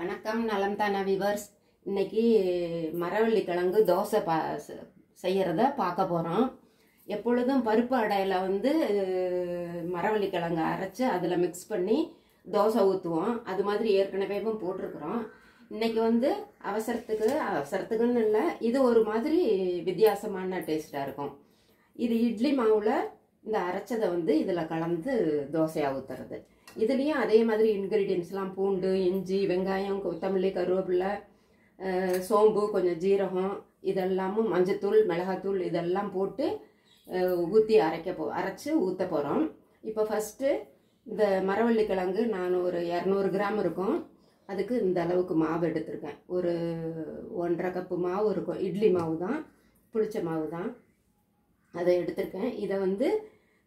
வணக்கம் நலம் தானா விவர்ஸ். இன்னைக்கு மரவள்ளி கிழங்கு தோசை செய்யறத பார்க்க போறோம். எப்பொழுதும் பருப்பு அடையில மரவள்ளி கிழங்கு அரைச்சு அதில் மிக்ஸ் பண்ணி தோசை ஊற்றுவோம். அது மாதிரி ஏற்கனவே போட்டிருக்கிறோம். இன்னைக்கு அவசரத்துக்குன்னு இல்லை, இது ஒரு மாதிரி வித்தியாசமான டேஸ்டாக இருக்கும். இது இட்லி மாவில் இந்த அரைச்சதை இதில் கலந்து தோசையாக ஊற்றுறது. இதுலேயும் அதே மாதிரி இன்க்ரீடியன்ஸ்லாம் பூண்டு, இஞ்சி, வெங்காயம், கொத்தமல்லி, கருவேப்பிலை, சோம்பு, கொஞ்சம் ஜீரகம், இதெல்லாமும் மஞ்சத்தூள், மிளகாத்தூள் இதெல்லாம் போட்டு ஊற்றி அரைச்சு ஊற்ற போகிறோம். இப்போ ஃபஸ்ட்டு இந்த மரவள்ளி கிழங்கு நான் ஒரு 200 கிராம் இருக்கும். அதுக்கு இந்த அளவுக்கு மாவு எடுத்திருக்கேன். ஒரு 1.5 கப்பு மாவு இருக்கும். இட்லி மாவு தான், புளிச்ச மாவு தான், அதை எடுத்திருக்கேன். இதை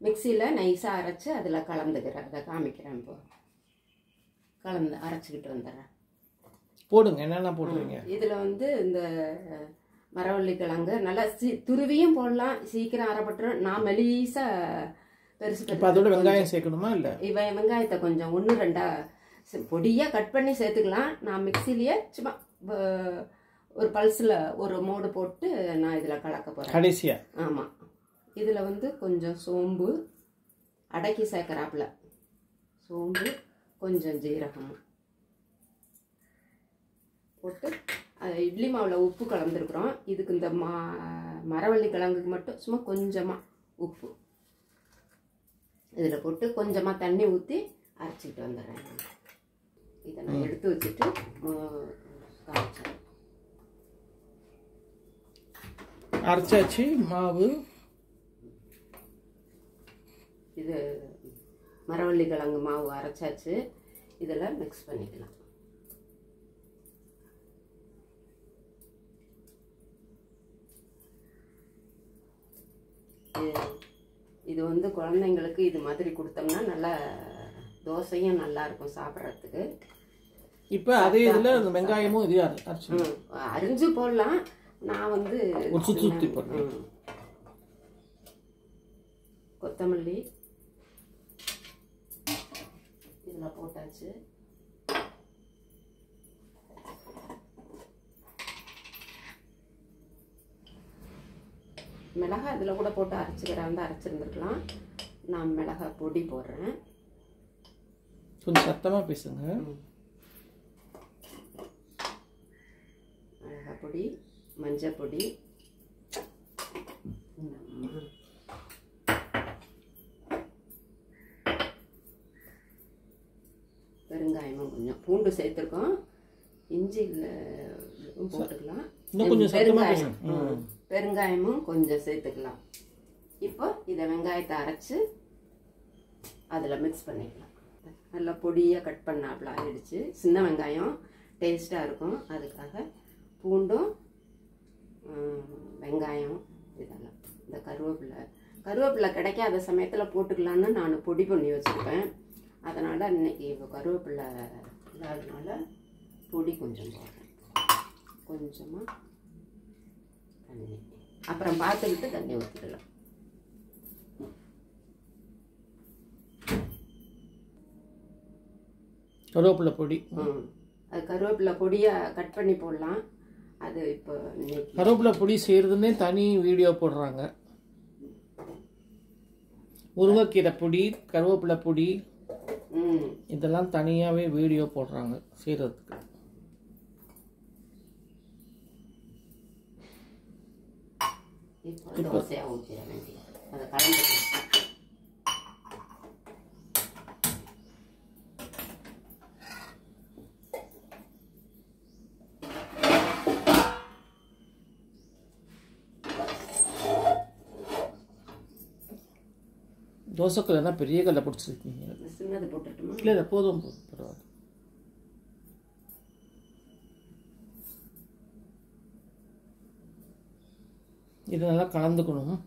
மிக்சியில் நைஸாக அரைச்சி அதில் கலந்துக்கிறேன். அதை காமிக்கிறேன். இப்போ கலந்து அரைச்சிக்கிட்டு வந்துடுறேன். போடுங்க, என்னென்ன போடுறீங்க. இதில் இந்த மரவள்ளி கிழங்கு நல்லா துருவியும் போடலாம், சீக்கிரம் அரைப்பட்டுரும். நான் மெலிசாக பெருசு அதோட வெங்காயம் சேர்க்கணுமா? இல்லை, வெங்காயத்தை கொஞ்சம் 1-2 பொடியாக கட் பண்ணி சேர்த்துக்கலாம். நான் மிக்சிலேயே சும்மா ஒரு பல்ஸில் ஒரு மோடு போட்டு நான் இதில் கலக்க போகிறேன் கடைசியாக. ஆமாம். இதில் கொஞ்சம் சோம்பு அடக்கி சேர்க்குறாப்புல, சோம்பு, கொஞ்சம் ஜீரகம் போட்டு இட்லி மாவில் உப்பு கலந்துருக்குறோம். இதுக்கு இந்த மரவள்ளி கிழங்குக்கு மட்டும் சும்மா கொஞ்சமாக உப்பு இதில் போட்டு கொஞ்சமாக தண்ணி ஊற்றி அரைச்சிக்கிட்டு வந்துடுறேன். இதை நான் எடுத்து வச்சுட்டு காய்ச்சேன். அரைச்சாச்சு மாவு. இது மரவள்ளி கிழங்கு மாவு அரைச்சாச்சு. இதில் மிக்ஸ் பண்ணிக்கலாம். இது குழந்தைங்களுக்கு இது மாதிரி கொடுத்தோம்னா நல்லா தோசையும் நல்லா இருக்கும் சாப்பிட்றதுக்கு. இப்போ அதே இதில் வெங்காயமும் இது அரிஞ்சு போடலாம். நான் சுத்தி போடுறேன். கொத்தமல்லி இதில் போட்டாச்சு. மிளகாய் இதில் கூட போட்டு அரைச்சிருந்துருக்கலாம். நான் மிளகாய் பொடி போடுறேன். கொஞ்சம் சத்தமாக பேசுங்க. மிளகாய் பொடி, மஞ்சள் பொடி, பெருங்காயமும், கொஞ்சம் பூண்டு சேர்த்துருக்கோம். இஞ்சி போட்டுக்கலாம். பெருங்காயமும் கொஞ்சம் சேர்த்துக்கலாம். இப்போ இதை வெங்காயத்தை அரைச்சு அதில் மிக்ஸ் பண்ணிக்கலாம். நல்லா பொடியாக கட் பண்ணாப்புல ஆயிடுச்சு. சின்ன வெங்காயம் டேஸ்டாக இருக்கும், அதுக்காக பூண்டும் வெங்காயம் இதெல்லாம். இந்த கருவேப்பிலை கிடைக்காத சமயத்தில் போட்டுக்கலான்னு நான் பொடி பண்ணி வச்சுருப்பேன். அதனால் இன்னைக்கு இப்போ கருவேப்பிலை இல்லாதனால பொடி கொஞ்சம் போடுறேன். கொஞ்சமாக தண்ணி, அப்புறம் பார்த்துக்கிட்டு தண்ணி ஊற்றிடலாம். கருவேப்பிலை பொடி, அது கருவேப்பிலை பொடியாக கட் பண்ணி போடலாம். அது இப்போ கருவேப்பிலை பொடி செய்கிறதுனே தனி வீடியோ போடுறாங்க. முருங்கைக்கீரை பொடி, கருவேப்பிலை பொடி, இதெல்லாம் தனியாகவே வீடியோ போடுறாங்க செய்கிறதுக்கு. தோசையாக ஊற்றிட வேண்டியது. அதை கலந்துக்கலாம். தோசைக்கல்ல தான் பெரிய கல்லை பிடிச்சிருக்கீங்க. சின்னது போட்டுட்டுமா? இல்லை, போதும் பரவாயில்ல. இது நல்லா கலந்துக்கணும்.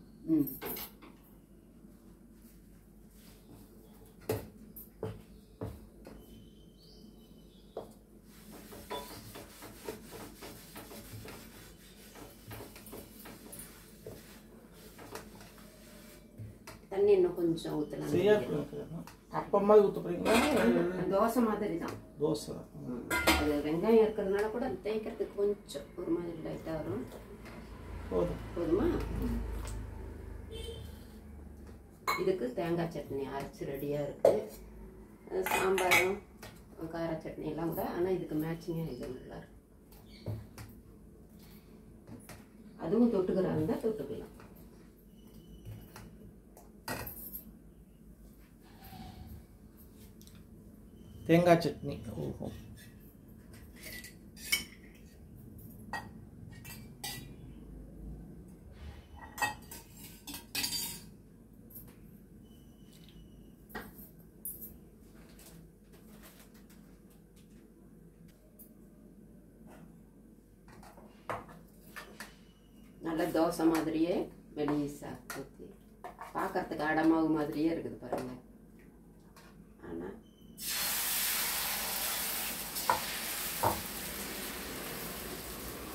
தண்ணி இன்னும் கொஞ்சம் ஊற்றலாம். அப்பா மாதிரி ஊற்ற போறீங்களா? தோசை மாதிரி தான். தோசை அது வெங்காயம் இருக்கிறதுனால கூட தேய்க்கிறதுக்கு கொஞ்சம் ஒரு மாதிரி லைட்டாக வரும். போதுமா? இதுக்கு தேங்காய் சட்னி அரைச்சி ரெடியாக இருக்குது. சாம்பாரும் கார சட்னி எல்லாம் கூட, ஆனால் இதுக்கு மேட்சிங்காக இது நல்லா இருக்கும். அதுவும் தொட்டுக்கிறாங்க, தொட்டுக்கலாம். தேங்காய் சட்னி. ஓஹோ, நல்ல தோசை மாதிரியே மெலிசா ஊற்றி பார்க்கறதுக்கு அடமாவு மாதிரியே இருக்குது பாருங்க. ஆனால்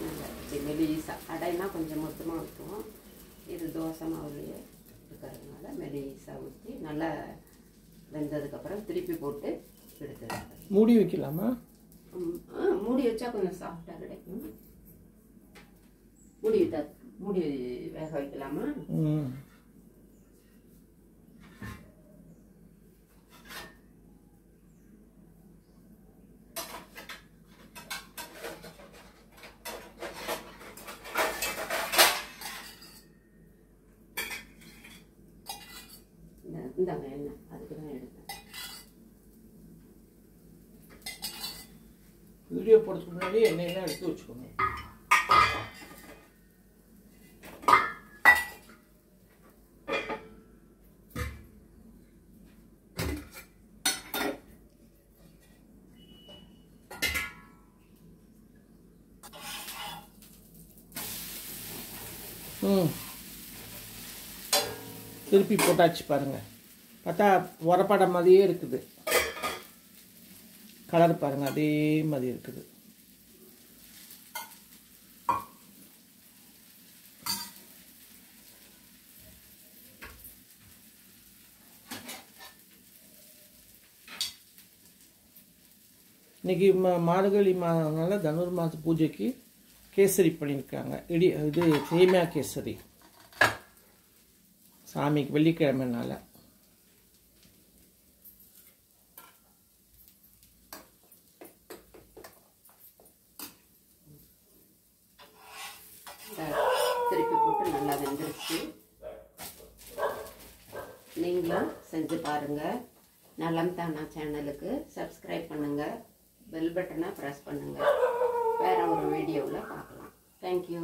நல்லா மெலிசா. அடைனா கொஞ்சம் மொத்தமாக ஊற்றுவோம், இது தோசை மாவுலேயே இருக்கிறதுனால மெலிசா ஊற்றி நல்லா வெந்ததுக்கப்புறம் திருப்பி போட்டு எடுத்து மூடி வைக்கலாமா? மூடி வச்சா கொஞ்சம் சாஃப்டாக கிடைக்கும். மூடி வேக வைக்கலாமா? இந்தாங்க எண்ணெய், அதுக்கு தான் எடுத்தேன். வீடியோ போடுறதுக்கு முன்னாடி எண்ணெயெல்லாம் எடுத்து வச்சுக்கணும். திருப்பி போட்டாச்சு பாருங்க. பார்த்தா உரப்படம் மாதிரியே இருக்குது. கலர் பாருங்க, அதே மாதிரி இருக்குது. இன்னைக்கு மார்கழி மாதனால தனுர்மாச பூஜைக்கு கேசரி பண்ணியிருக்காங்க. இது சேமியா கேசரி சாமிக்கு வெள்ளிக்கிழமைனால. திருப்பி போட்டு நல்லா வெந்துருச்சு. நீங்களும் செஞ்சு பாருங்க. நலம் தானா சேனலுக்கு சப்ஸ்கிரைப் பண்ணுங்க, பெல் பட்டனை ப்ரெஸ் பண்ணுங்க. வேற ஒரு வீடியோவில் பார்க்கலாம். தேங்க்யூ.